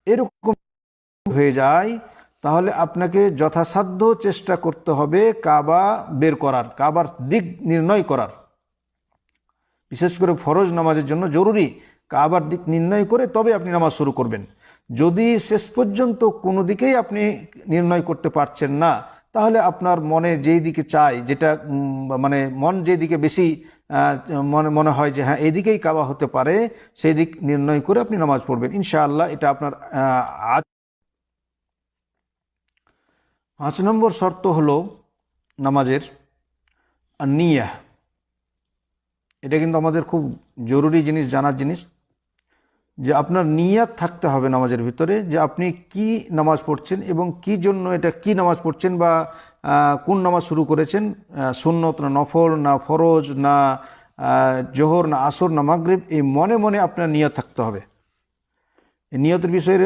এরকম হয়ে যায়, তাহলে আপনাকে যথাসাধ্য চেষ্টা করতে হবে কাবা বের করার, কাবার দিক নির্ণয় করার। বিশেষ করে ফরজ নামাজের জন্য জরুরি কাবার দিক নির্ণয় করে তবে আপনি নামাজ শুরু করবেন। যদি শেষ পর্যন্ত কোনো দিকেই আপনি নির্ণয় করতে পারছেন না, তাহলে আপনার মনে যেই দিকে চায়, যেটা মানে মন যেদিকে বেশি মনে মনে হয় যে হ্যাঁ এদিকেই কাবা হতে পারে, সেই দিক নির্ণয় করে আপনি নামাজ পড়বেন ইনশাআল্লাহ। এটা আপনার 5 নম্বর শর্ত হলো নামাজের নিয়াহ। এটা কিন্তু আমাদের খুব জরুরি জিনিস, জানার জিনিস, যে আপনার নিয়াত থাকতে হবে নামাজের ভিতরে, যে আপনি কি নামাজ পড়ছেন এবং কি জন্য এটা কি নামাজ পড়ছেন, বা কোন নামাজ শুরু করেছেন, সুন্নত না নফল না ফরজ না জোহর না আসর না মাগরিব, এই মনে মনে আপনার নিয়ত থাকতে হবে। এই নিয়তের বিষয়ে